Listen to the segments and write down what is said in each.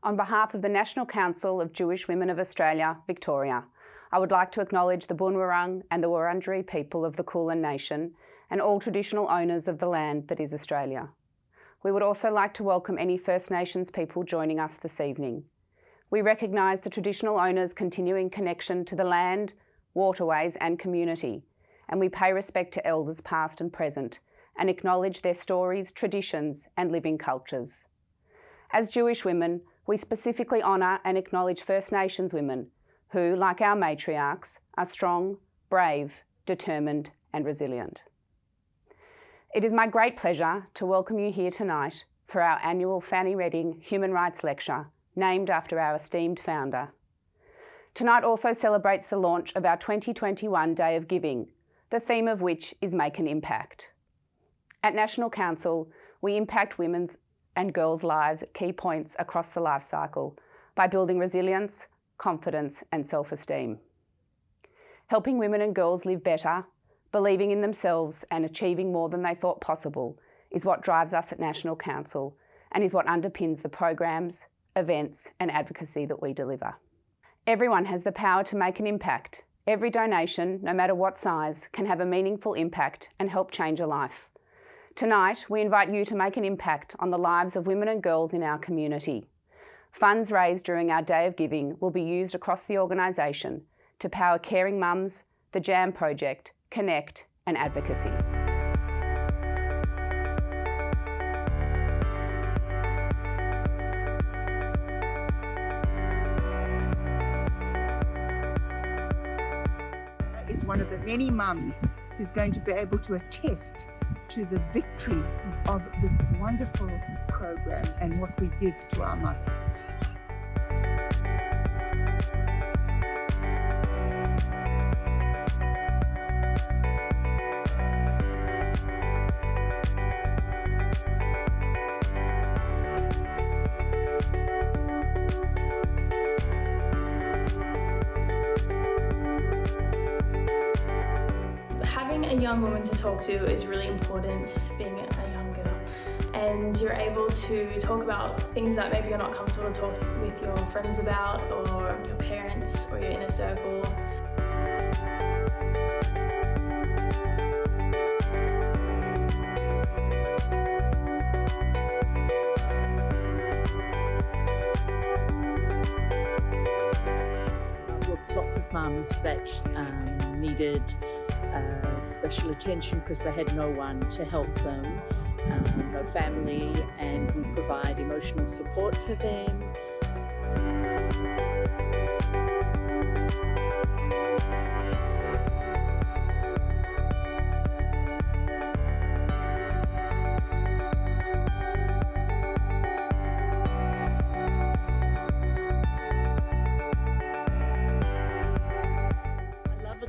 On behalf of the National Council of Jewish Women of Australia, Victoria, I would like to acknowledge the Boonwurrung and the Wurundjeri people of the Kulin Nation and all traditional owners of the land that is Australia. We would also like to welcome any First Nations people joining us this evening. We recognise the traditional owners' continuing connection to the land, waterways and community, and we pay respect to elders past and present and acknowledge their stories, traditions and living cultures. As Jewish women, we specifically honour and acknowledge First Nations women who, like our matriarchs, are strong, brave, determined and resilient. It is my great pleasure to welcome you here tonight for our annual Fanny Reading Human Rights Lecture, named after our esteemed founder. Tonight also celebrates the launch of our 2021 Day of Giving, the theme of which is Make an Impact. At National Council, we impact women's and girls' lives at key points across the life cycle by building resilience, confidence and self-esteem. Helping women and girls live better, believing in themselves and achieving more than they thought possible is what drives us at National Council and is what underpins the programs, events and advocacy that we deliver. Everyone has the power to make an impact. Every donation, no matter what size, can have a meaningful impact and help change a life. Tonight, we invite you to make an impact on the lives of women and girls in our community. Funds raised during our Day of Giving will be used across the organisation to power Caring Mums, the JAM Project, Connect and advocacy. Is one of the many mums who's going to be able to attest to the victory of this wonderful program and what we give to our mothers. Having a young woman to talk to is really important, being a young girl, and you're able to talk about things that maybe you're not comfortable to talk with your friends about, or your parents or your inner circle. Lots of mums that needed special attention because they had no one to help them, no family, and we provide emotional support for them.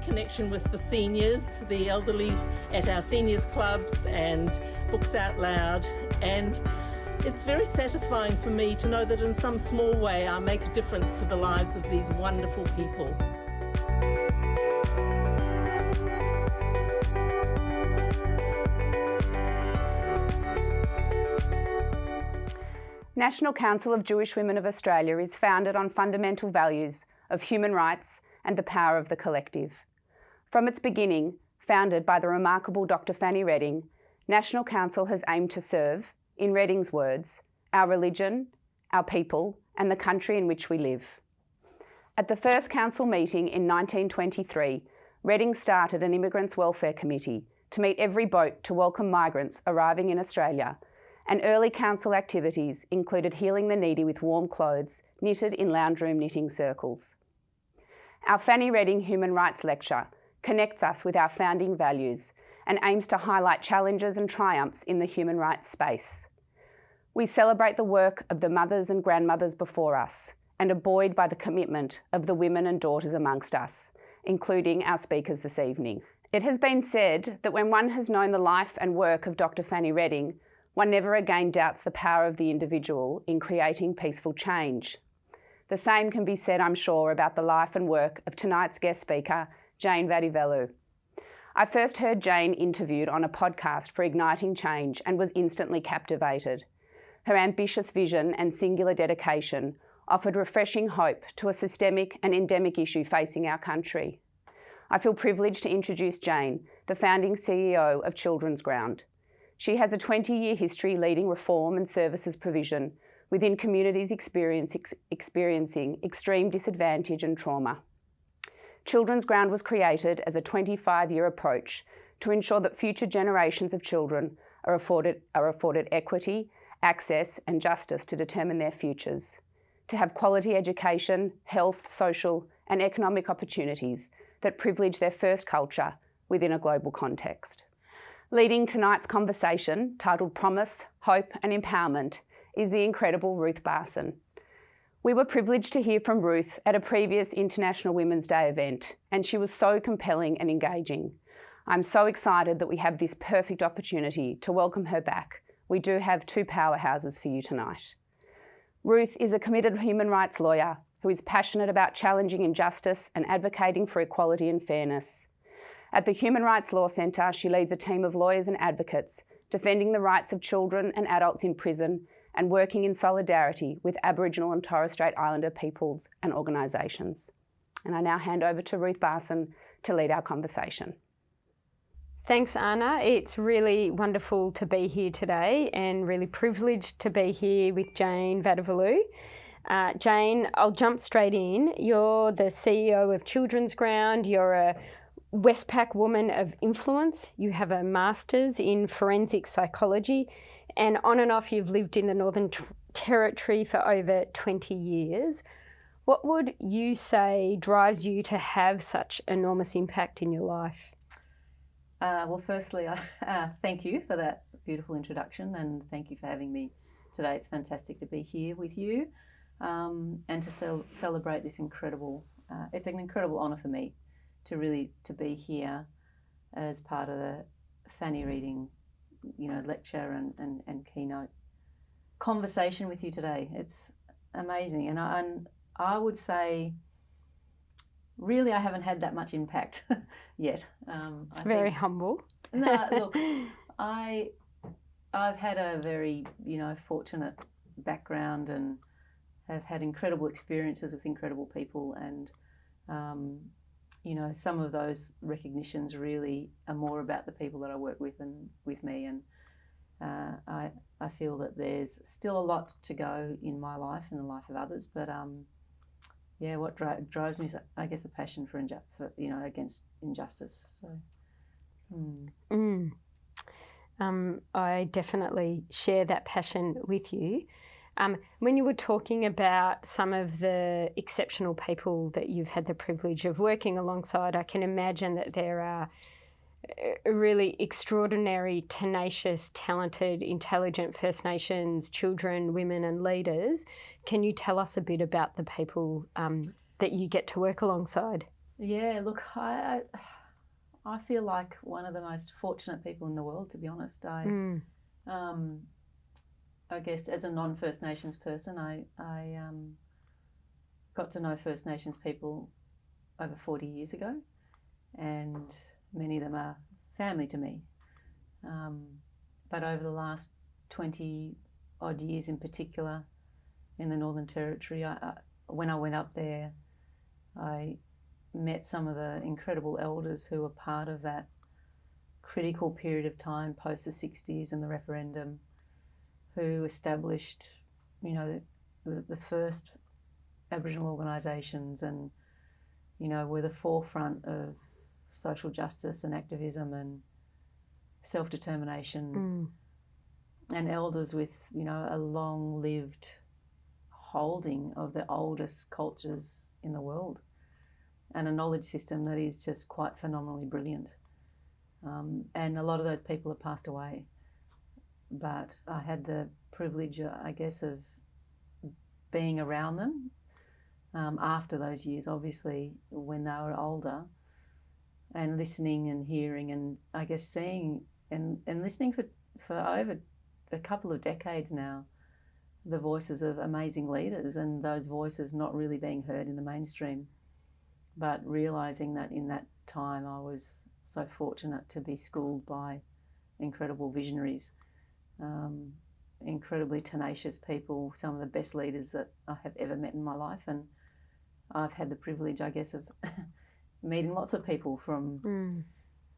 Connection with the seniors, the elderly at our seniors clubs and Books Out Loud, and it's very satisfying for me to know that in some small way I make a difference to the lives of these wonderful people. National Council of Jewish Women of Australia is founded on fundamental values of human rights and the power of the collective. From its beginning, founded by the remarkable Dr. Fanny Reading, National Council has aimed to serve, in Reading's words, our religion, our people and the country in which we live. At the first council meeting in 1923, Reading started an Immigrants Welfare Committee to meet every boat to welcome migrants arriving in Australia, and early council activities included healing the needy with warm clothes knitted in lounge room knitting circles. Our Fanny Reading Human Rights Lecture connects us with our founding values and aims to highlight challenges and triumphs in the human rights space. We celebrate the work of the mothers and grandmothers before us and are buoyed by the commitment of the women and daughters amongst us, including our speakers this evening. It has been said that when one has known the life and work of Dr. Fanny Reading, one never again doubts the power of the individual in creating peaceful change. The same can be said, I'm sure, about the life and work of tonight's guest speaker, Jane Vadivelu. I first heard Jane interviewed on a podcast for Igniting Change and was instantly captivated. Her ambitious vision and singular dedication offered refreshing hope to a systemic and endemic issue facing our country. I feel privileged to introduce Jane, the founding CEO of Children's Ground. She has a 20-year history leading reform and services provision within communities experiencing extreme disadvantage and trauma. Children's Ground was created as a 25-year approach to ensure that future generations of children are afforded equity, access and justice to determine their futures, to have quality education, health, social and economic opportunities that privilege their first culture within a global context. Leading tonight's conversation, titled Promise, Hope and Empowerment, is the incredible Ruth Barson. We were privileged to hear from Ruth at a previous International Women's Day event, and she was so compelling and engaging. I'm so excited that we have this perfect opportunity to welcome her back. We do have two powerhouses for you tonight. Ruth is a committed human rights lawyer who is passionate about challenging injustice and advocating for equality and fairness. At the Human Rights Law Centre, she leads a team of lawyers and advocates defending the rights of children and adults in prison and working in solidarity with Aboriginal and Torres Strait Islander peoples and organisations. And I now hand over to Ruth Barson to lead our conversation. Thanks, Anna. It's really wonderful to be here today and really privileged to be here with Jane Vadavalu. Jane, I'll jump straight in. You're the CEO of Children's Ground. You're a Westpac woman of influence. You have a master's in forensic psychology, and on and off you've lived in the Northern Territory for over 20 years. What would you say drives you to have such enormous impact in your life? Well, firstly, thank you for that beautiful introduction, and thank you for having me today. It's fantastic to be here with you and to celebrate this incredible, it's an incredible honour for me to be here as part of the Fanny reading, lecture and keynote conversation with you today. It's amazing, and I would say, really, I haven't had that much impact yet. It's very humble. No, look, I've had a very, fortunate background and have had incredible experiences with incredible people, and some of those recognitions really are more about the people that I work with and with me, and I feel that there's still a lot to go in my life and the life of others, but what drives me is, I guess, a passion for against injustice. So, I definitely share that passion with you. When you were talking about some of the exceptional people that you've had the privilege of working alongside, I can imagine that there are really extraordinary, tenacious, talented, intelligent First Nations children, women and leaders. Can you tell us a bit about the people that you get to work alongside? Yeah, look, I feel like one of the most fortunate people in the world, to be honest. I guess as a non-First Nations person, I got to know First Nations people over 40 years ago, and many of them are family to me. But over the last 20 odd years in particular in the Northern Territory, when I went up there, I met some of the incredible elders who were part of that critical period of time post the 60s and the referendum, who established, the first Aboriginal organisations and, were the forefront of social justice and activism and self-determination, and elders with, a long-lived holding of the oldest cultures in the world and a knowledge system that is just quite phenomenally brilliant. And a lot of those people have passed away. But I had the privilege, I guess, of being around them after those years, obviously, when they were older, and listening and hearing and, I guess, seeing and listening for over a couple of decades now, the voices of amazing leaders, and those voices not really being heard in the mainstream, but realising that in that time I was so fortunate to be schooled by incredible visionaries. incredibly tenacious people, some of the best leaders that I have ever met in my life. And I've had the privilege, I guess, of meeting lots of people from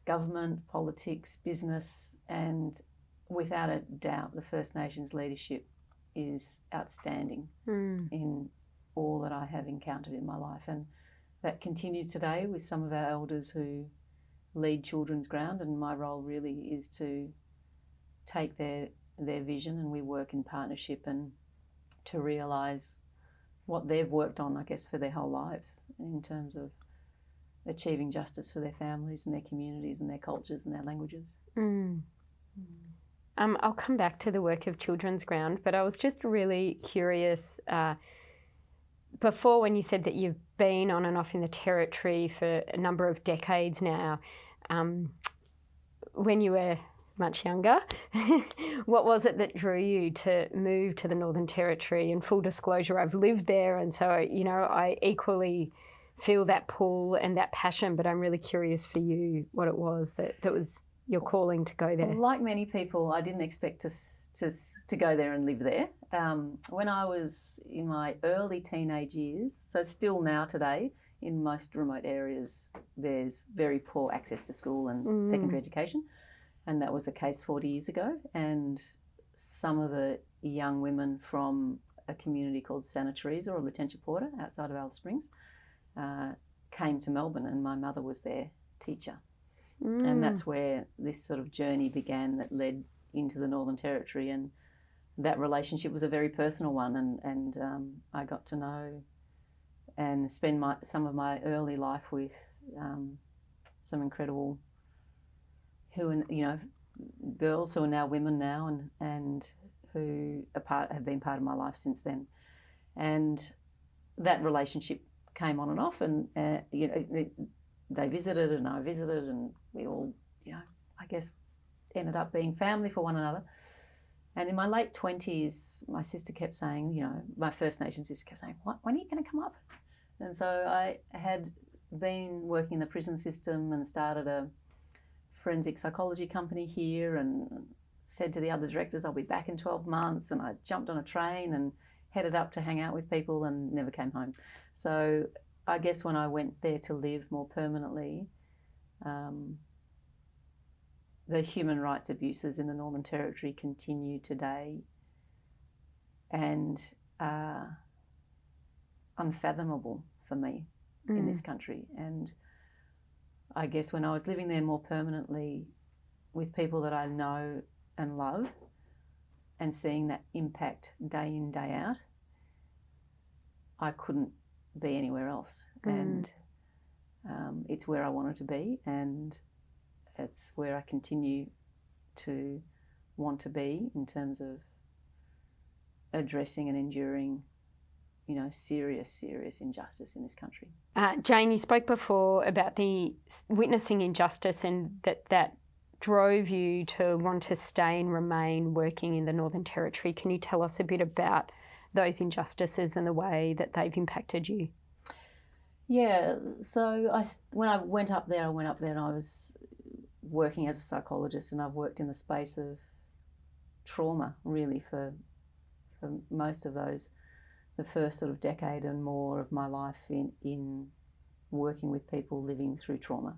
government, politics, business, and without a doubt, the First Nations leadership is outstanding in all that I have encountered in my life. And that continues today with some of our elders who lead Children's Ground, and my role really is to take their vision, and we work in partnership and to realise what they've worked on, I guess, for their whole lives in terms of achieving justice for their families and their communities and their cultures and their languages. I'll come back to the work of Children's Ground, but I was just really curious, before when you said that you've been on and off in the Territory for a number of decades now, when you were much younger, what was it that drew you to move to the Northern Territory? And full disclosure, I've lived there, and so, you know, I equally feel that pull and that passion, but I'm really curious for you what it was that was your calling to go there. Like many people, I didn't expect to go there and live there. When I was in my early teenage years, so still now today, in most remote areas, there's very poor access to school and secondary education. And that was the case 40 years ago. And some of the young women from a community called Santa Teresa or Latentia Porter outside of Alice Springs came to Melbourne, and my mother was their teacher. And that's where this sort of journey began that led into the Northern Territory. And that relationship was a very personal one. And I got to know and spend some of my early life with some incredible girls who are now women now and who have been part of my life since then. And that relationship came on and off, and they visited and I visited, and we all, I guess, ended up being family for one another. And in my late 20s, my sister kept saying, my First Nation sister kept saying, when are you going to come up? And so I had been working in the prison system and started a forensic psychology company here, and said to the other directors, I'll be back in 12 months. And I jumped on a train and headed up to hang out with people and never came home. So I guess when I went there to live more permanently, the human rights abuses in the Northern Territory continue today and are unfathomable for me in this country. And I guess when I was living there more permanently with people that I know and love, and seeing that impact day in, day out, I couldn't be anywhere else. And it's where I wanted to be, and it's where I continue to want to be in terms of addressing and enduring, serious injustice in this country. Jane, you spoke before about the witnessing injustice, and that drove you to want to stay and remain working in the Northern Territory. Can you tell us a bit about those injustices and the way that they've impacted you? Yeah, so when I went up there and I was working as a psychologist, and I've worked in the space of trauma really for most of the first sort of decade and more of my life in working with people living through trauma.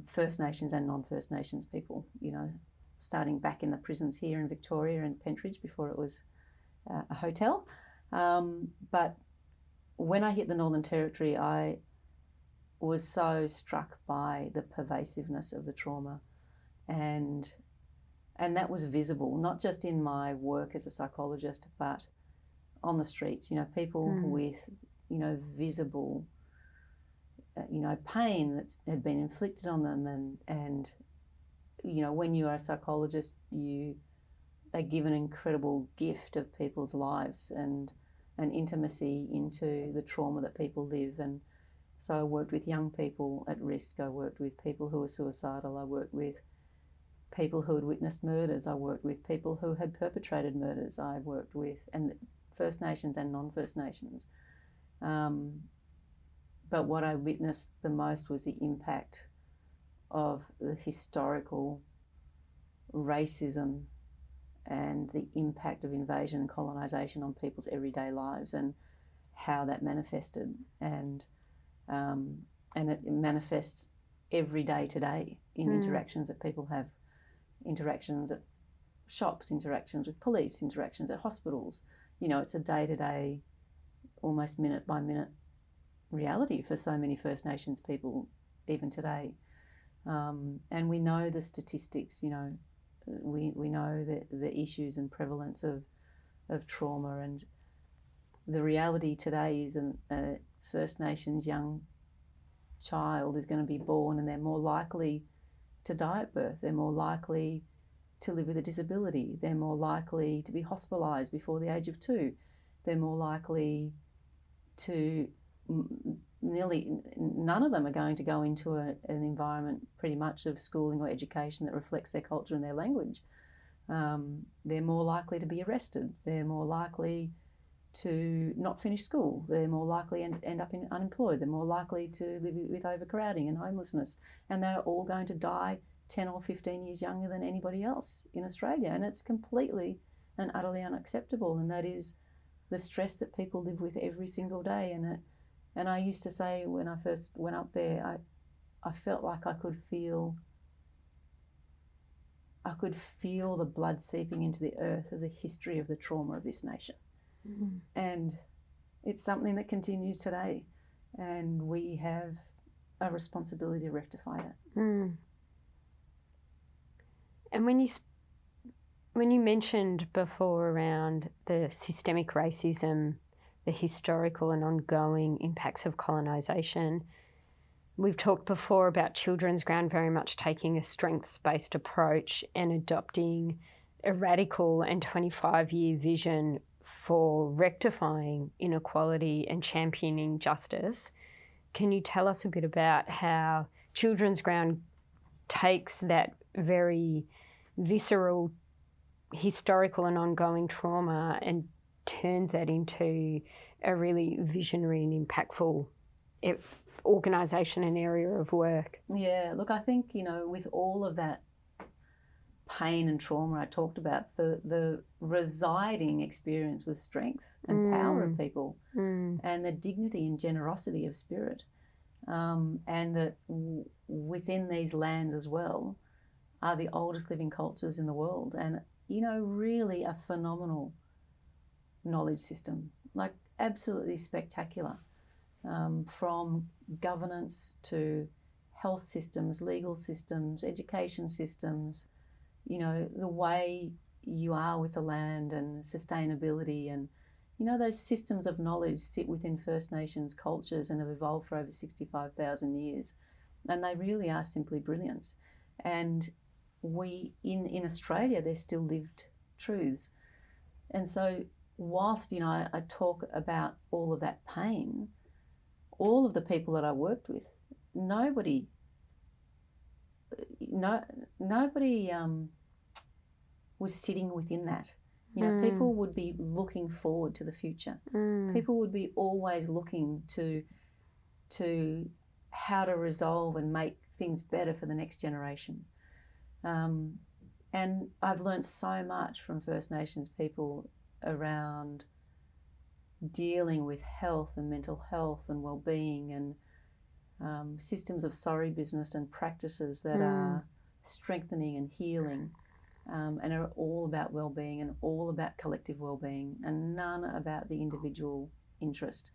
First Nations and non-First Nations people, starting back in the prisons here in Victoria and Pentridge before it was a hotel. But when I hit the Northern Territory, I was so struck by the pervasiveness of the trauma, and that was visible, not just in my work as a psychologist, but on the streets, people with, visible, pain that had been inflicted on them. And when you are a psychologist, they give an incredible gift of people's lives and an intimacy into the trauma that people live. And so I worked with young people at risk. I worked with people who were suicidal. I worked with people who had witnessed murders. I worked with people who had perpetrated murders. I worked with First Nations and non-First Nations. But what I witnessed the most was the impact of the historical racism and the impact of invasion and colonisation on people's everyday lives and how that manifested. And it manifests every day today in interactions that people have, interactions at shops, interactions with police, interactions at hospitals. You know, it's a day-to-day, almost minute-by-minute reality for so many First Nations people even today. And we know the statistics, you know, we know the issues and prevalence of trauma, and the reality today is a First Nations young child is going to be born and they're more likely to die at birth, they're more likely to live with a disability, they're more likely to be hospitalised before the age of 2, they're more likely to, nearly none of them are going to go into an environment pretty much of schooling or education that reflects their culture and their language. They're more likely to be arrested, they're more likely to not finish school, they're more likely to end up unemployed, they're more likely to live with overcrowding and homelessness, and they're all going to die 10 or 15 years younger than anybody else in Australia. And it's completely and utterly unacceptable, and that is the stress that people live with every single day. And I used to say when I first went up there, I felt like I could feel the blood seeping into the earth of the history of the trauma of this nation. Mm-hmm. And it's something that continues today, and we have a responsibility to rectify that. Mm. And when you mentioned before around the systemic racism, the historical and ongoing impacts of colonisation, we've talked before about Children's Ground very much taking a strengths-based approach and adopting a radical and 25-year vision for rectifying inequality and championing justice. Can you tell us a bit about how Children's Ground takes that very visceral, historical and ongoing trauma and turns that into a really visionary and impactful organisation and area of work? Yeah, look, I think, you know, with all of that pain and trauma I talked about, the residing experience was strength and power of people, and the dignity and generosity of spirit, and that within these lands as well are the oldest living cultures in the world, and, you know, really a phenomenal knowledge system, like absolutely spectacular, from governance to health systems, legal systems, education systems, you know, the way you are with the land and sustainability, and, you know, those systems of knowledge sit within First Nations cultures and have evolved for over 65,000 years, and they really are simply brilliant. And we, in Australia, they're still lived truths. And so whilst, you know, I talk about all of that pain, all of the people that I worked with, nobody was sitting within that. You know, people would be looking forward to the future. People would be always looking to how to resolve and make things better for the next generation. And I've learned so much from First Nations people around dealing with health and mental health and well-being, and systems of sorry business and practices that are strengthening and healing, and are all about well-being and all about collective well-being, and none about the individual interest.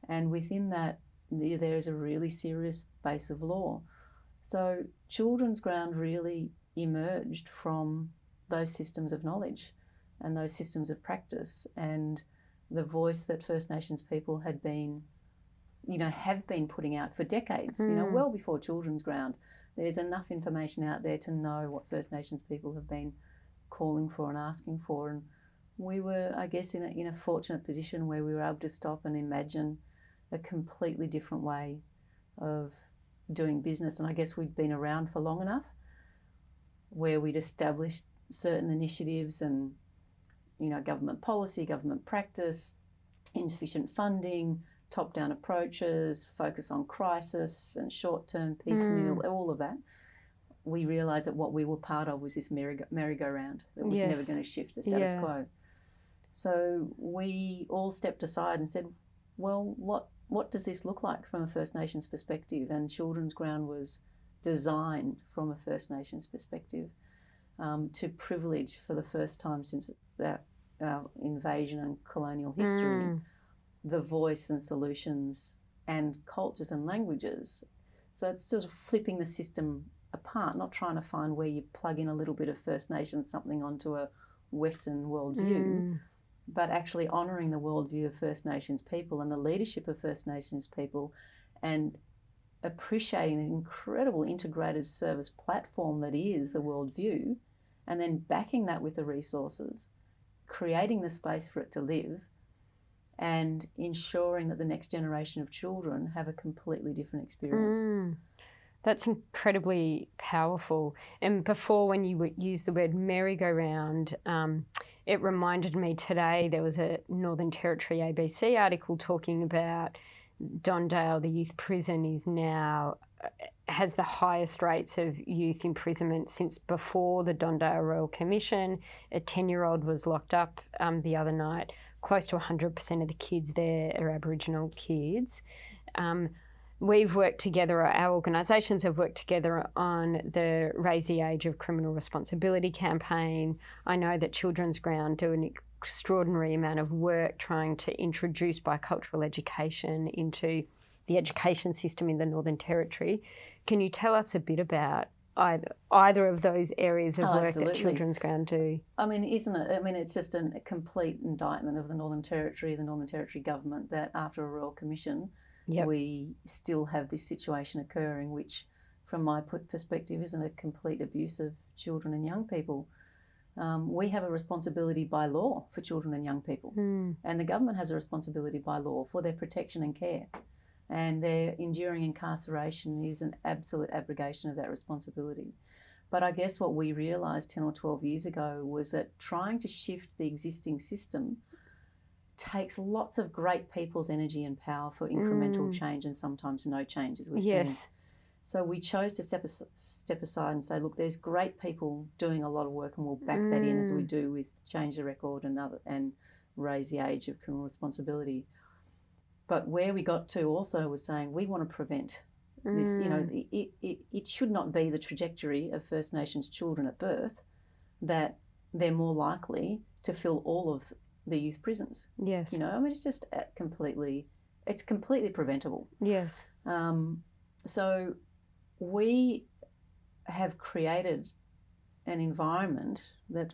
And within that, there is a really serious base of law. So Children's Ground really emerged from those systems of knowledge and those systems of practice, and the voice that First Nations people have been putting out for decades, you know, well before Children's Ground. There's enough information out there to know what First Nations people have been calling for and asking for. And we were, I guess, in a fortunate position where we were able to stop and imagine a completely different way of doing business. And I guess we'd been around for long enough where we'd established certain initiatives and, you know, government policy, government practice, insufficient funding, top-down approaches, focus on crisis and short-term piecemeal, all of that. we realised that what we were part of was this merry-go-round that was never going to shift the status quo. So we all stepped aside and said, well, what does this look like from a First Nations perspective? And Children's Ground was designed from a First Nations perspective to privilege, for the first time since our invasion and colonial history, the voice and solutions and cultures and languages. So it's sort of flipping the system apart, not trying to find where you plug in a little bit of First Nations something onto a Western worldview, but actually honouring the worldview of First Nations people and the leadership of First Nations people, and appreciating the incredible integrated service platform that is the worldview, and then backing that with the resources, creating the space for it to live, and ensuring that the next generation of children have a completely different experience. That's incredibly powerful. And before, when you used the word merry-go-round, it reminded me today there was a Northern Territory ABC article talking about Dondale, the youth prison, is now has the highest rates of youth imprisonment since before the Dondale Royal Commission. A 10-year-old was locked up the other night. Close to 100% of the kids there are Aboriginal kids. We've worked together, our organisations have worked together on the Raise the Age of Criminal Responsibility campaign. I know that Children's Ground do an extraordinary amount of work trying to introduce bicultural education into the education system in the Northern Territory. Can you tell us a bit about either of those areas of work that Children's Ground do? I mean, isn't it? I mean, it's just a complete indictment of the Northern Territory government, that after a Royal Commission, we still have this situation occurring, which, from my perspective, isn't a complete abuse of children and young people. We have a responsibility by law for children and young people, and the government has a responsibility by law for their protection and care. And their enduring incarceration is an absolute abrogation of that responsibility. But I guess what we realised 10 or 12 years ago was that trying to shift the existing system takes lots of great people's energy and power for incremental change, and sometimes no change, as we've seen. So we chose to step aside and say, look, there's great people doing a lot of work, and we'll back that in, as we do with Change the Record and Raise the Age of Criminal Responsibility. But where we got to also was saying we want to prevent this. You know, it should not be the trajectory of First Nations children at birth that they're more likely to fill all of the youth prisons. Yes. You know, I mean, it's just completely preventable. Yes. So we have created an environment that,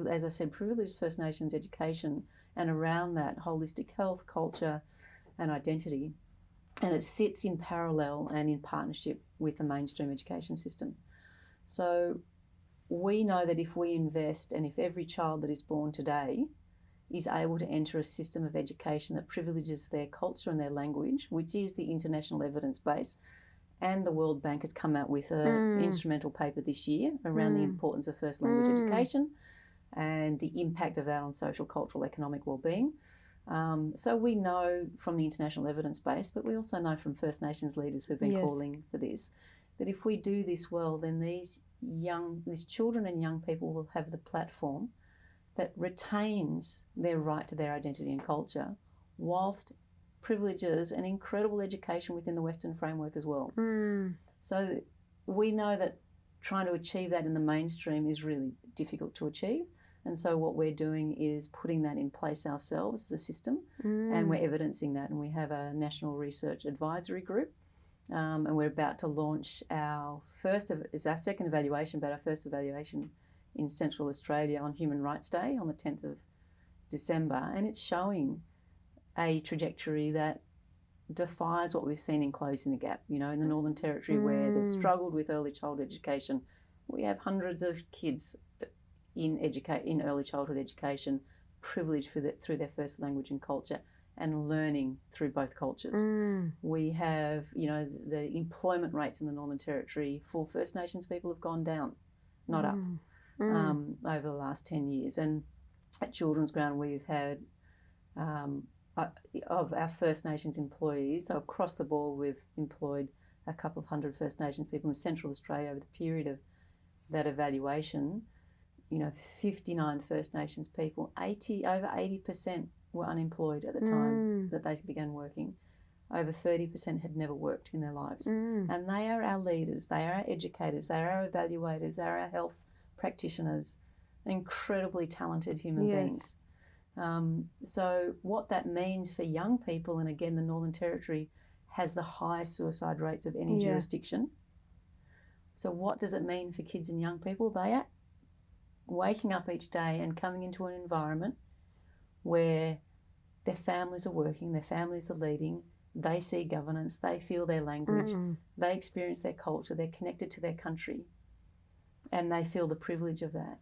as I said, privileges First Nations education, and around that holistic health, culture and identity, and it sits in parallel and in partnership with the mainstream education system. So we know that if we invest, and if every child that is born today is able to enter a system of education that privileges their culture and their language, which is the international evidence base, and the World Bank has come out with an instrumental paper this year around the importance of first language education and the impact of that on social, cultural, economic well-being. So we know from the international evidence base, but we also know from First Nations leaders who've been calling for this, that if we do this well, then these children and young people will have the platform that retains their right to their identity and culture, whilst privileges an incredible education within the Western framework as well. So we know that trying to achieve that in the mainstream is really difficult to achieve. And so what we're doing is putting that in place ourselves as a system, and we're evidencing that. And we have a National Research Advisory Group, and we're about to launch it's our second evaluation, but our first evaluation in Central Australia on Human Rights Day on the 10th of December. And it's showing a trajectory that defies what we've seen in Closing the Gap. You know, in the Northern Territory, where they've struggled with early childhood education, we have hundreds of kids in early childhood education privileged through their first language and culture, and learning through both cultures. We have, you know, the employment rates in the Northern Territory for First Nations people have gone down, not up, over the last 10 years. And at Children's Ground, we've had, of our First Nations employees, so across the board, we've employed a couple of hundred First Nations people in Central Australia over the period of that evaluation, 59 First Nations people, over 80% were unemployed at the time that they began working. Over 30% had never worked in their lives. And they are our leaders, they are our educators, they are our evaluators, they are our health practitioners, incredibly talented human beings. So what that means for young people, and again, the Northern Territory has the highest suicide rates of any jurisdiction. So what does it mean for kids and young people? They are waking up each day and coming into an environment where their families are working, their families are leading, they see governance, they feel their language, they experience their culture, they're connected to their country, and they feel the privilege of that.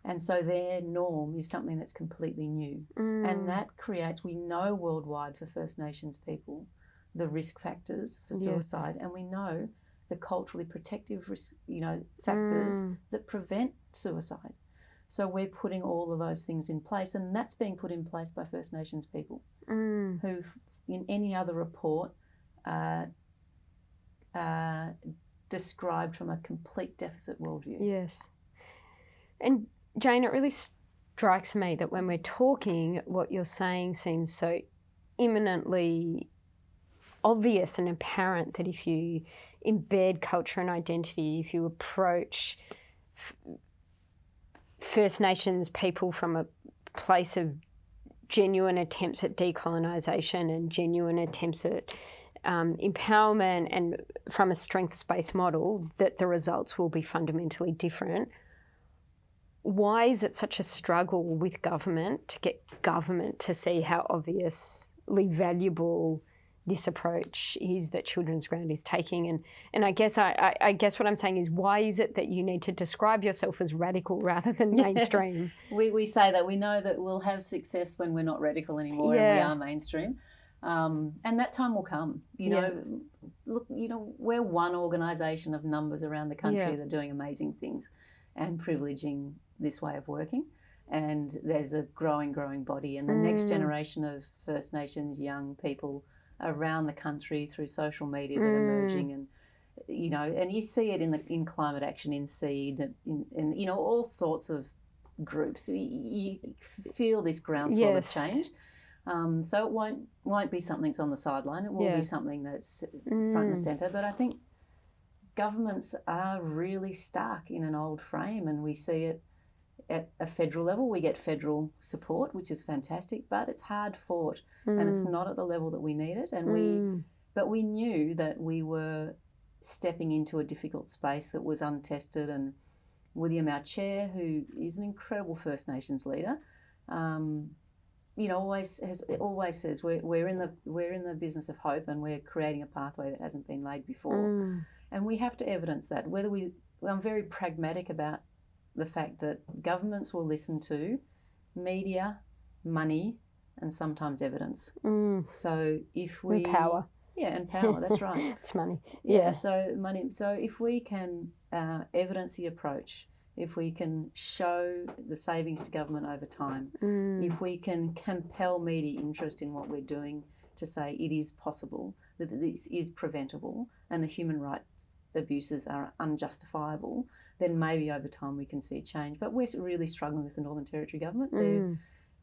And so their norm is something that's completely new. And that creates, we know worldwide for First Nations people, the risk factors for suicide, and we know the culturally protective risk, factors that prevent suicide. So we're putting all of those things in place, and that's being put in place by First Nations people who've, in any other report, described from a complete deficit worldview. Yes. And Jane, it really strikes me that when we're talking, what you're saying seems so imminently obvious and apparent that if you embed culture and identity, if you approach First Nations people from a place of genuine attempts at decolonisation and genuine attempts at empowerment and from a strengths-based model, that the results will be fundamentally different. Why is it such a struggle with government to get government to see how obviously valuable this approach is that Children's Ground is taking? And I guess I guess what I'm saying is, why is it that you need to describe yourself as radical rather than mainstream? We say that. We know that we'll have success when we're not radical anymore and we are mainstream. And that time will come. Look, we're one organisation of numbers around the country that are doing amazing things and privileging this way of working. And there's a growing body, and the next generation of First Nations young people around the country through social media that are emerging, and and you see it in climate action, in SEED, and all sorts of groups. You feel this groundswell of change. So it won't be something that's on the sideline. It will be something that's front and centre. But I think governments are really stuck in an old frame, and we see it at a federal level. We get federal support, which is fantastic, but it's hard fought, and it's not at the level that we need it. And but we knew that we were stepping into a difficult space that was untested. And William, our chair, who is an incredible First Nations leader, always says we're in the business of hope, and we're creating a pathway that hasn't been laid before, and we have to evidence that. I'm very pragmatic about the fact that governments will listen to media, money, and sometimes evidence. So if we... And power. Yeah, and power, that's right. It's money. Yeah, so money. So if we can evidence the approach, if we can show the savings to government over time, if we can compel media interest in what we're doing to say it is possible, that this is preventable, and the human rights abuses are unjustifiable, then maybe over time we can see change. But we're really struggling with the Northern Territory government.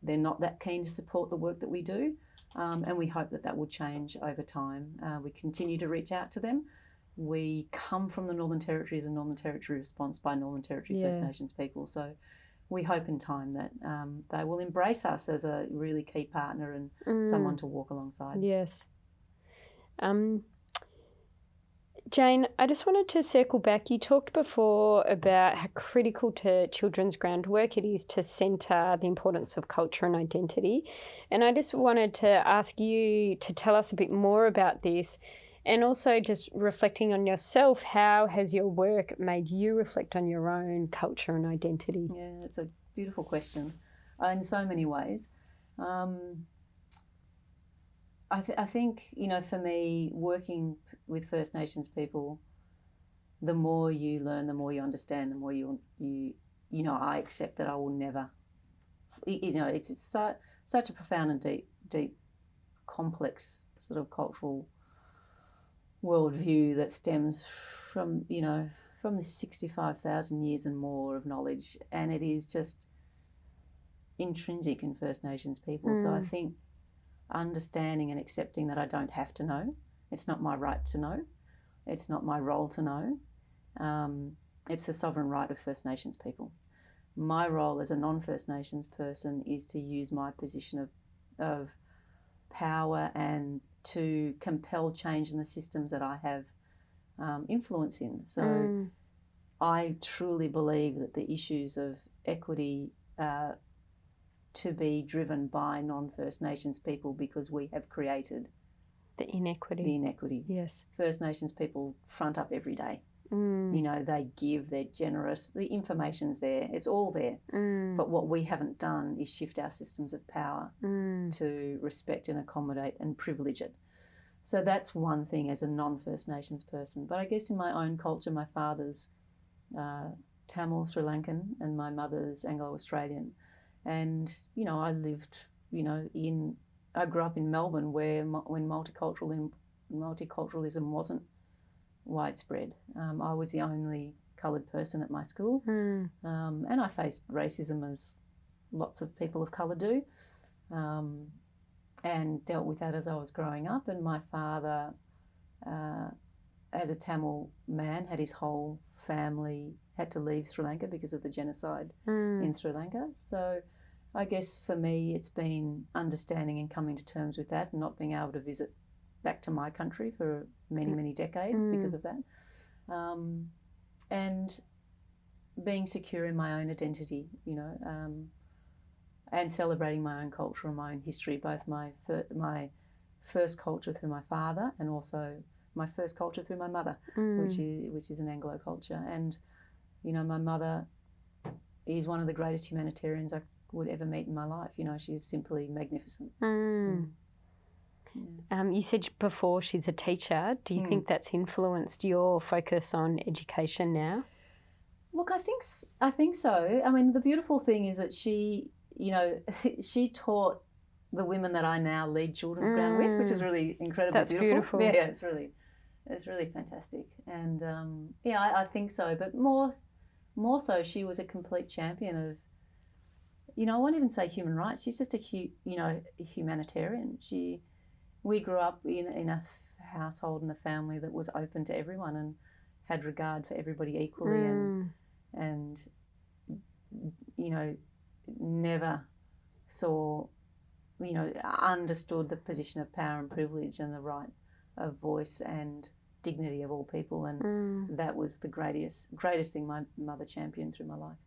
They're not that keen to support the work that we do, and we hope that will change over time. We continue to reach out to them. We come from the Northern Territory as a Northern Territory response by Northern Territory First Nations people. So we hope in time that they will embrace us as a really key partner and someone to walk alongside. Yes. Jane, I just wanted to circle back. You talked before about how critical to Children's Ground work it is to centre the importance of culture and identity. And I just wanted to ask you to tell us a bit more about this, and also just reflecting on yourself, how has your work made you reflect on your own culture and identity? Yeah, it's a beautiful question in so many ways. I think, for me, working with First Nations people, the more you learn, the more you understand, the more I accept that I will never, it's such a profound and deep, complex sort of cultural worldview that stems from, you know, from the 65,000 years and more of knowledge, and it is just intrinsic in First Nations people. So I think understanding and accepting that I don't have to know, it's not my right to know, it's not my role to know, it's the sovereign right of First Nations people. My role as a non-First Nations person is to use my position of power and to compel change in the systems that I have influence in. So I truly believe that the issues of equity are to be driven by non-First Nations people, because we have created the inequity. The inequity. Yes. First Nations people front up every day. You know, they give, they're generous, the information's there, it's all there. But what we haven't done is shift our systems of power to respect and accommodate and privilege it. So that's one thing as a non-First Nations person. But I guess in my own culture, my father's Tamil, Sri Lankan, and my mother's Anglo-Australian. And, you know, I lived, you know, I grew up in Melbourne when multiculturalism wasn't widespread. I was the only coloured person at my school, and I faced racism as lots of people of colour do, and dealt with that as I was growing up. And my father, as a Tamil man, had his whole family had to leave Sri Lanka because of the genocide in Sri Lanka. So I guess for me it's been understanding and coming to terms with that, and not being able to visit back to my country for many, many decades because of that. And being secure in my own identity, you know, and celebrating my own culture and my own history, both my first culture through my father and also my first culture through my mother, which is an Anglo culture. And, you know, my mother is one of the greatest humanitarians I would ever meet in my life. You know, she's simply magnificent. You said before she's a teacher. Do you think that's influenced your focus on education now? Look, I think so. I mean, the beautiful thing is that she, you know, she taught the women that I now lead Children's Ground with, which is really incredibly beautiful. Yeah, it's really fantastic. And I think so. But more so, she was a complete champion of, you know, I won't even say human rights. She's just a humanitarian. We grew up in a household and a family that was open to everyone and had regard for everybody equally, and you know, never saw, you know, understood the position of power and privilege and the right of voice and dignity of all people, and that was the greatest thing my mother championed through my life.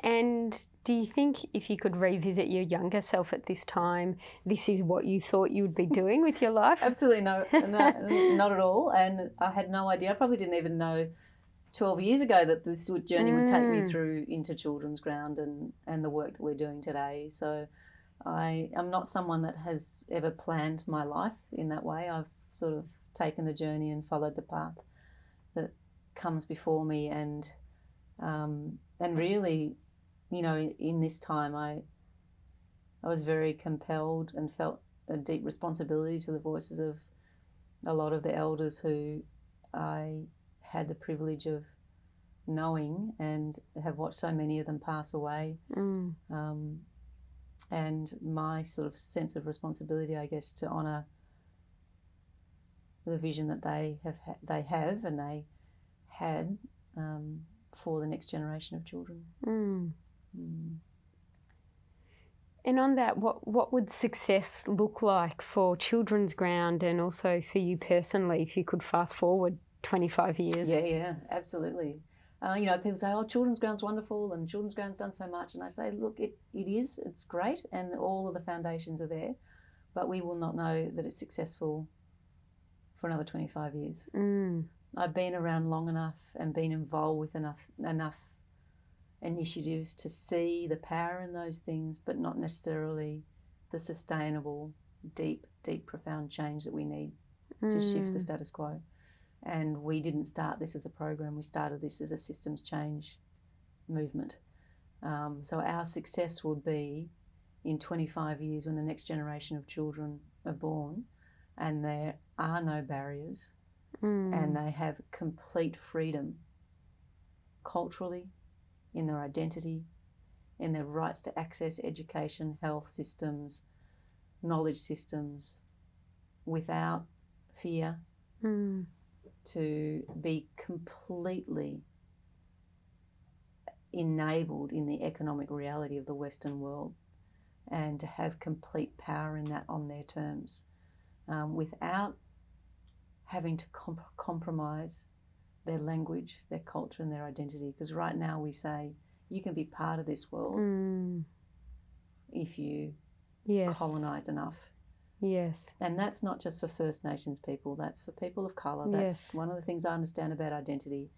And do you think if you could revisit your younger self at this time, this is what you thought you would be doing with your life? Absolutely no, not at all. And I had no idea. I probably didn't even know 12 years ago that this journey would take me through into Children's Ground and the work that we're doing today. So I'm not someone that has ever planned my life in that way. I've sort of taken the journey and followed the path that comes before me, and really, you know, in this time I was very compelled and felt a deep responsibility to the voices of a lot of the elders who I had the privilege of knowing and have watched so many of them pass away. And my sort of sense of responsibility, I guess, to honour the vision that they have and they had for the next generation of children. And on that, what would success look like for Children's Ground and also for you personally, if you could fast forward 25 years? Yeah, absolutely. You know, people say, oh, Children's Ground's wonderful and Children's Ground's done so much. And I say, look, it is, it's great, and all of the foundations are there, but we will not know that it's successful for another 25 years. I've been around long enough and been involved with enough initiatives to see the power in those things, but not necessarily the sustainable, deep, profound change that we need to shift the status quo. And we didn't start this as a program, we started this as a systems change movement. So our success would be in 25 years when the next generation of children are born and they're are no barriers and they have complete freedom culturally, in their identity, in their rights to access education, health systems, knowledge systems, without fear, to be completely enabled in the economic reality of the Western world and to have complete power in that on their terms, without having to compromise their language, their culture and their identity. Because right now we say you can be part of this world if you colonise enough. Yes. And that's not just for First Nations people, that's for people of colour. That's one of the things I understand about identity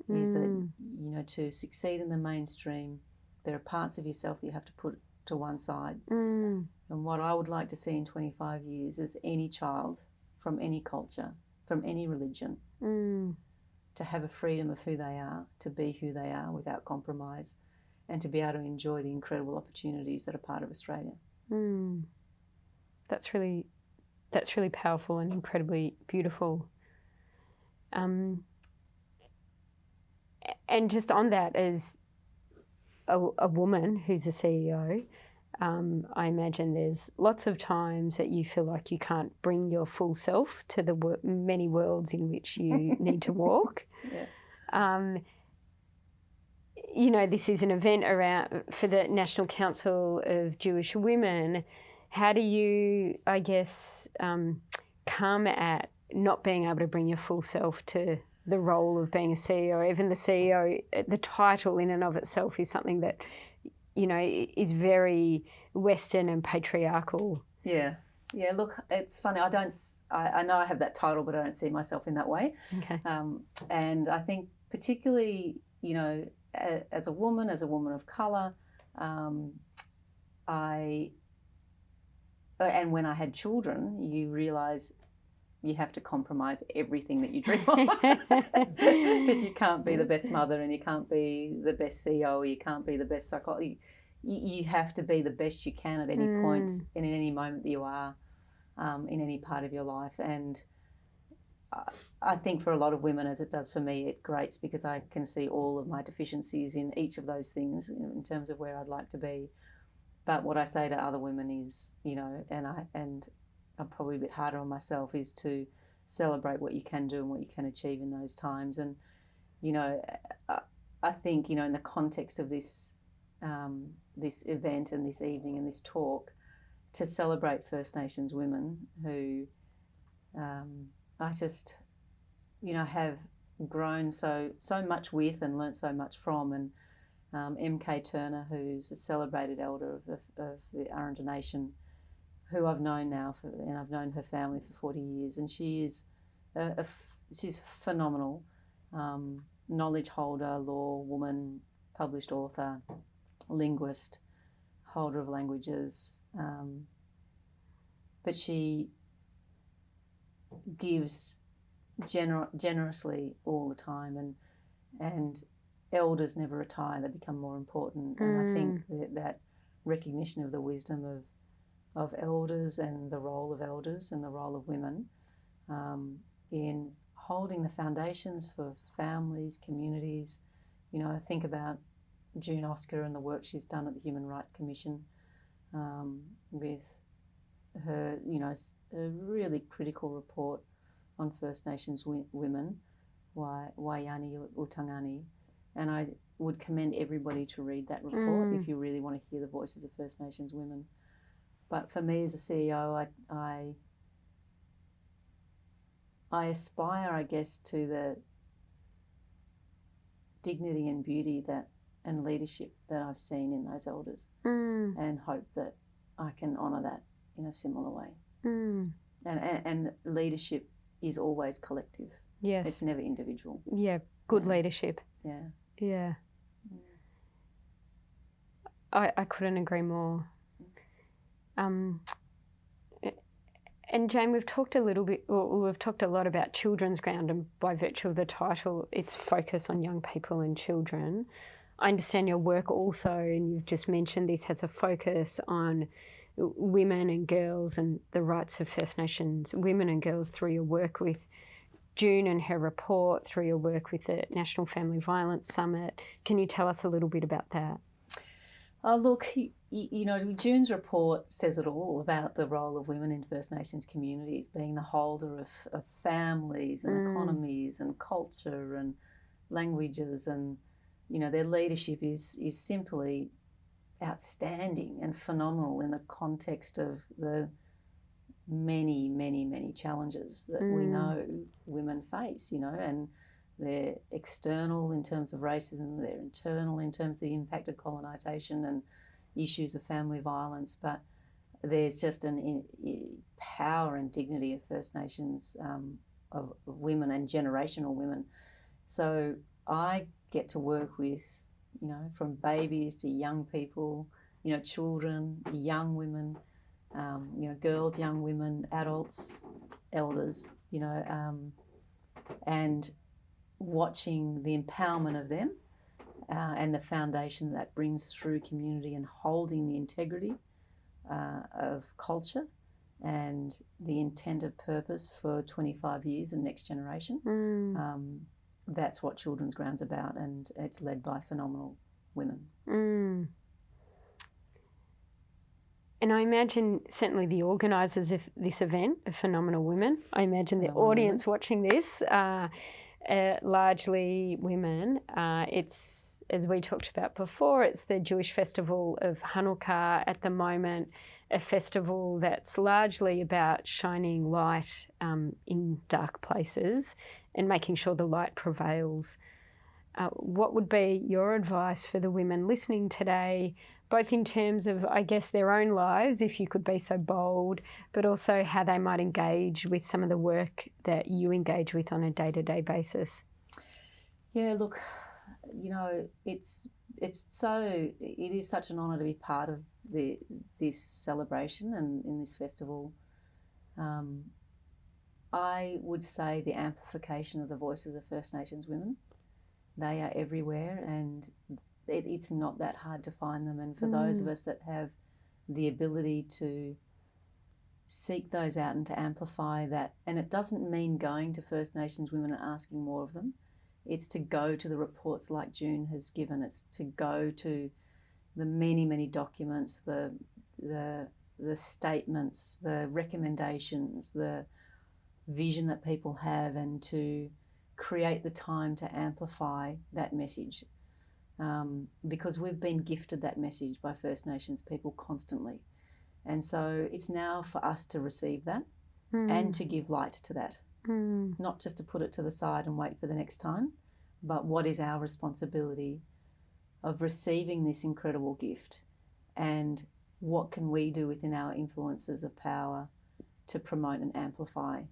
is that, you know, to succeed in the mainstream, there are parts of yourself that you have to put to one side. And what I would like to see in 25 years is any child from any culture, from any religion, to have a freedom of who they are, to be who they are without compromise, and to be able to enjoy the incredible opportunities that are part of Australia. That's really powerful and incredibly beautiful. And just on that, as a woman who's a CEO, I imagine there's lots of times that you feel like you can't bring your full self to the many worlds in which you need to walk. You know, this is an event for the National Council of Jewish Women. How do you, I guess, come at not being able to bring your full self to the role of being a CEO? Even the CEO, the title in and of itself is something that, you know, is very Western and patriarchal. Yeah, look, it's funny. I know I have that title, but I don't see myself in that way. Okay. And I think particularly, you know, as a woman of colour, and when I had children, you realise you have to compromise everything that you dream of. That you can't be the best mother and you can't be the best CEO, you can't be the best psychologist. You have to be the best you can at any point and in any moment that you are in any part of your life. And I think for a lot of women, as it does for me, it grates because I can see all of my deficiencies in each of those things in terms of where I'd like to be. But what I say to other women is, you know, and I'm probably a bit harder on myself, is to celebrate what you can do and what you can achieve in those times. And, you know, I think, you know, in the context of this this event and this evening and this talk, to celebrate First Nations women who I just, you know, have grown so much with and learnt so much from. And M.K. Turner, who's a celebrated elder of the Aranda Nation, who I've known now, and I've known her family for 40 years, and she is she's phenomenal, knowledge holder, law woman, published author, linguist, holder of languages, but she gives generously all the time, and elders never retire, they become more important. And I think that recognition of the wisdom of elders and the role of elders and the role of women in holding the foundations for families, communities. You know, I think about June Oscar and the work she's done at the Human Rights Commission with her, you know, a really critical report on First Nations women, Wayani Utangani. And I would commend everybody to read that report if you really want to hear the voices of First Nations women. But for me as a CEO, I aspire, I guess, to the dignity and beauty and leadership that I've seen in those elders, and hope that I can honour that in a similar way. And leadership is always collective. Yes. It's never individual. Yeah, good leadership. Yeah. Yeah. I couldn't agree more. And Jane, we've talked a lot about children's ground, and by virtue of the title, it's focus on young people and children. I understand your work also, and you've just mentioned this, has a focus on women and girls and the rights of First Nations women and girls through your work with June and her report, through your work with the National Family Violence Summit. Can you tell us a little bit about that? Look, you know, June's report says it all about the role of women in First Nations communities, being the holder of families and economies and culture and languages, and, you know, their leadership is simply outstanding and phenomenal in the context of the many, many, many challenges that we know women face, you know, and they're external in terms of racism, they're internal in terms of the impact of colonisation and issues of family violence, but there's just an power and dignity of First Nations, of women and generational women. So I get to work with, you know, from babies to young people, you know, children, young women, you know, girls, young women, adults, elders, you know, and watching the empowerment of them and the foundation that brings through community and holding the integrity of culture and the intent of purpose for 25 years and next generation. That's what Children's Ground's about, and it's led by phenomenal women. And I imagine certainly the organisers of this event are phenomenal women. I imagine the audience watching this are largely women. It's, as we talked about before, it's the Jewish festival of Hanukkah at the moment, a festival that's largely about shining light in dark places and making sure the light prevails. What would be your advice for the women listening today, both in terms of, I guess, their own lives, if you could be so bold, but also how they might engage with some of the work that you engage with on a day-to-day basis? Yeah, look, you know, it is such an honour to be part of this celebration and in this festival. I would say the amplification of the voices of First Nations women. They are everywhere, and it's not that hard to find them. And for those of us that have the ability to seek those out and to amplify that, and it doesn't mean going to First Nations women and asking more of them. It's to go to the reports like June has given. It's to go to the many, many documents, the statements, the recommendations, the vision that people have, and to create the time to amplify that message, because we've been gifted that message by First Nations people constantly. And so it's now for us to receive that and to give light to that, not just to put it to the side and wait for the next time, but what is our responsibility of receiving this incredible gift, and what can we do within our influences of power to promote and amplify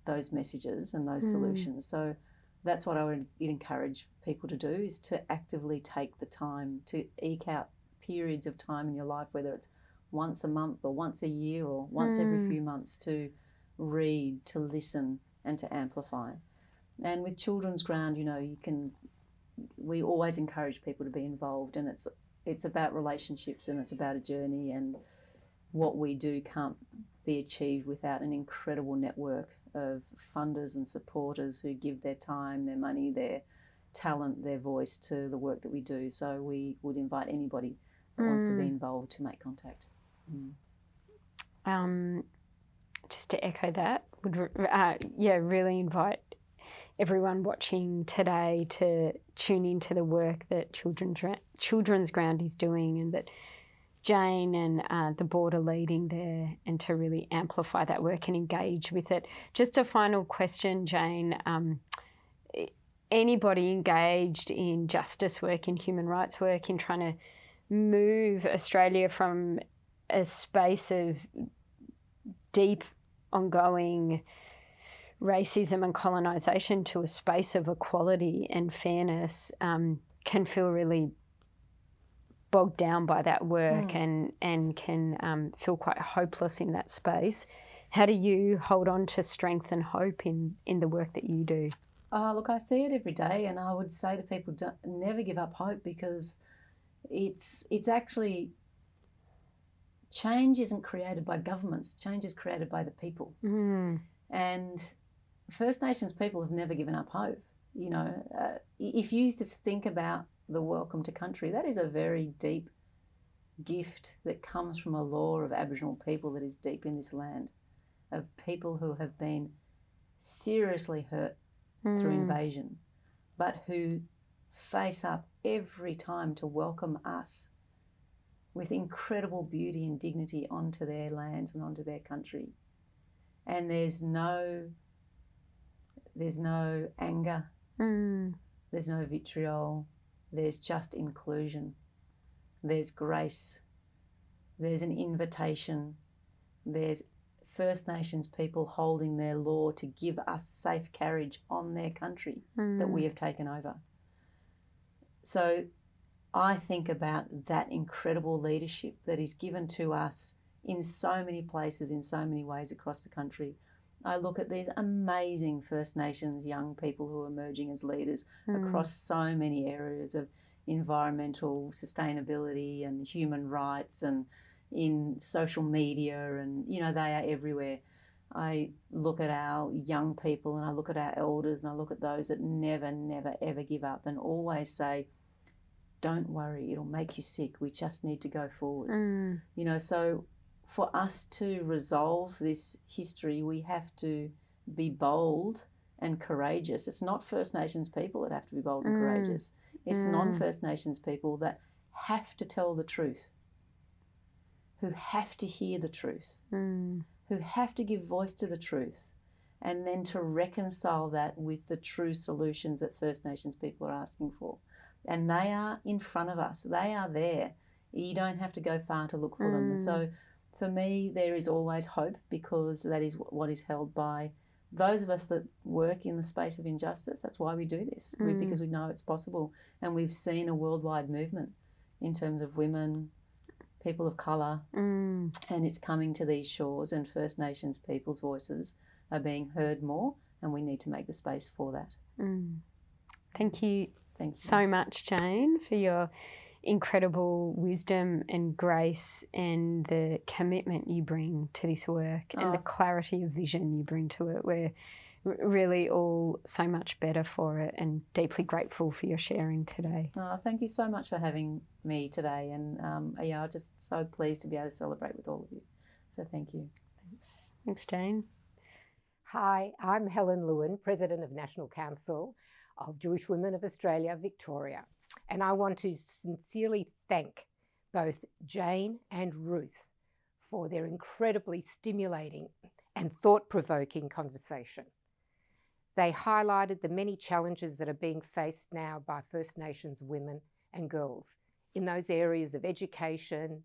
those messages and those solutions. So that's what I would encourage people to do, is to actively take the time to eke out periods of time in your life, whether it's once a month or once a year or once every few months, to read, to listen and to amplify. And with Children's Ground, you know, we always encourage people to be involved, and it's about relationships and it's about a journey, and what we do can't be achieved without an incredible network of funders and supporters who give their time, their money, their talent, their voice to the work that we do. So we would invite anybody that wants to be involved to make contact. Just to echo that, would really invite everyone watching today to tune into the work that Children's Ground is doing, and that Jane and the board are leading there, and to really amplify that work and engage with it. Just a final question, Jane. Anybody engaged in justice work, in human rights work, in trying to move Australia from a space of deep, ongoing racism and colonisation to a space of equality and fairness, can feel really bogged down by that work and can feel quite hopeless in that space. How do you hold on to strength and hope in the work that you do? Look, I see it every day, and I would say to people, never give up hope, because it's actually change isn't created by governments, change is created by the people. And First Nations people have never given up hope. You know, if you just think about the welcome to country, that is a very deep gift that comes from a law of Aboriginal people that is deep in this land, of people who have been seriously hurt through invasion, but who face up every time to welcome us with incredible beauty and dignity onto their lands and onto their country. And there's no anger, there's no vitriol, there's just inclusion, there's grace, there's an invitation, there's First Nations people holding their law to give us safe carriage on their country that we have taken over. So I think about that incredible leadership that is given to us in so many places, in so many ways across the country. I look at these amazing First Nations young people who are emerging as leaders across so many areas of environmental sustainability and human rights and in social media, and you know, they are everywhere. I look at our young people and I look at our elders and I look at those that never, never, ever give up and always say, don't worry, it'll make you sick. We just need to go forward. You know, so for us to resolve this history, we have to be bold and courageous. It's not First Nations people that have to be bold and courageous. It's non-First Nations people that have to tell the truth, who have to hear the truth, who have to give voice to the truth, and then to reconcile that with the true solutions that First Nations people are asking for. And they are in front of us. They are there. You don't have to go far to look for them. And so for me, there is always hope, because that is what is held by those of us that work in the space of injustice. That's why we do this, because we know it's possible. And we've seen a worldwide movement in terms of women, people of colour, and it's coming to these shores, and First Nations people's voices are being heard more, and we need to make the space for that. Thank you Thanks so much, Jane, for your incredible wisdom and grace and the commitment you bring to this work and the clarity of vision you bring to it. We're really all so much better for it and deeply grateful for your sharing today. Thank you so much for having me today, and I'm just so pleased to be able to celebrate with all of you. So thank you. Thanks, Jane. Hi, I'm Helen Lewin, President of National Council of Jewish Women of Australia, Victoria. And I want to sincerely thank both Jane and Ruth for their incredibly stimulating and thought-provoking conversation. They highlighted the many challenges that are being faced now by First Nations women and girls in those areas of education,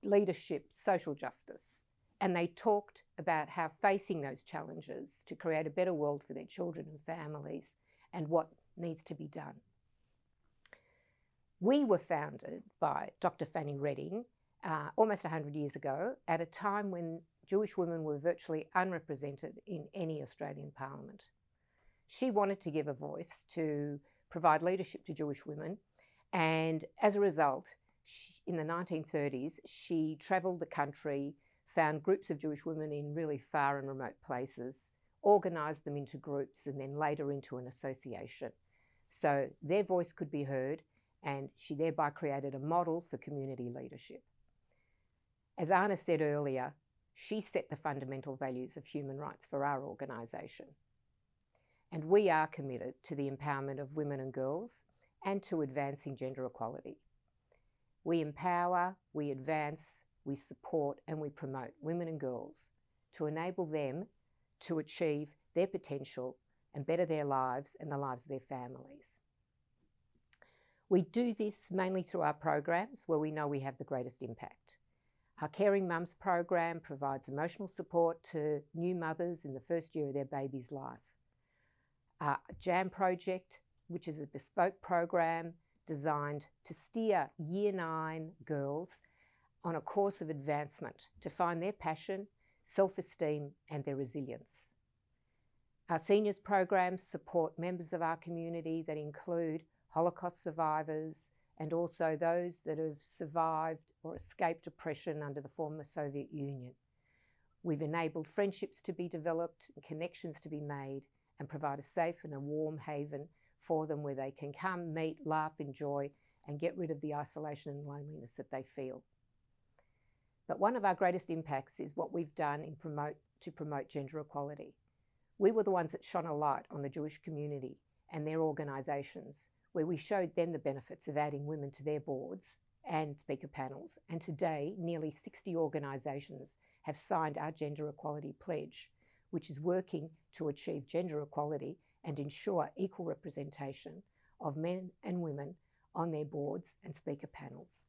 leadership, social justice. And they talked about how facing those challenges to create a better world for their children and families and what needs to be done. We were founded by Dr. Fanny Redding almost 100 years ago, at a time when Jewish women were virtually unrepresented in any Australian parliament. She wanted to give a voice to provide leadership to Jewish women, and as a result, in the 1930s, she travelled the country, found groups of Jewish women in really far and remote places, organised them into groups, and then later into an association. So their voice could be heard, and she thereby created a model for community leadership. As Anna said earlier, she set the fundamental values of human rights for our organisation. And we are committed to the empowerment of women and girls and to advancing gender equality. We empower, we advance, we support and we promote women and girls to enable them to achieve their potential and better their lives and the lives of their families. We do this mainly through our programs where we know we have the greatest impact. Our Caring Mums program provides emotional support to new mothers in the first year of their baby's life. Our JAM project, which is a bespoke program designed to steer Year 9 girls on a course of advancement to find their passion, self-esteem and their resilience. Our seniors programs support members of our community that include Holocaust survivors, and also those that have survived or escaped oppression under the former Soviet Union. We've enabled friendships to be developed, connections to be made, and provide a safe and a warm haven for them where they can come, meet, laugh, enjoy, and get rid of the isolation and loneliness that they feel. But one of our greatest impacts is what we've done to promote gender equality. We were the ones that shone a light on the Jewish community and their organisations, where we showed them the benefits of adding women to their boards and speaker panels. And today, nearly 60 organisations have signed our Gender Equality Pledge, which is working to achieve gender equality and ensure equal representation of men and women on their boards and speaker panels.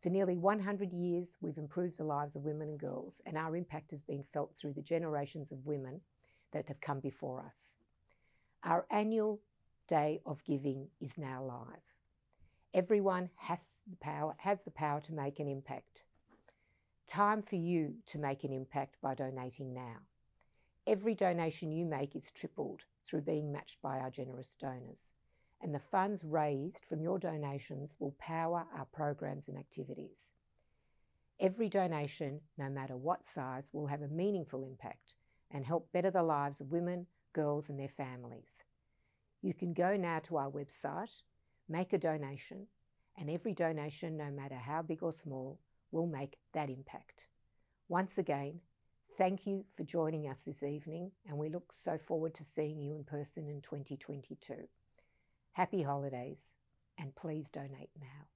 For nearly 100 years, we've improved the lives of women and girls, and our impact has been felt through the generations of women that have come before us. Our annual Day of Giving is now live. Everyone has the power to make an impact. Time for you to make an impact by donating now. Every donation you make is tripled through being matched by our generous donors, and the funds raised from your donations will power our programs and activities. Every donation, no matter what size, will have a meaningful impact and help better the lives of women, girls and their families. You can go now to our website, make a donation, and every donation, no matter how big or small, will make that impact. Once again, thank you for joining us this evening, and we look so forward to seeing you in person in 2022. Happy holidays, and please donate now.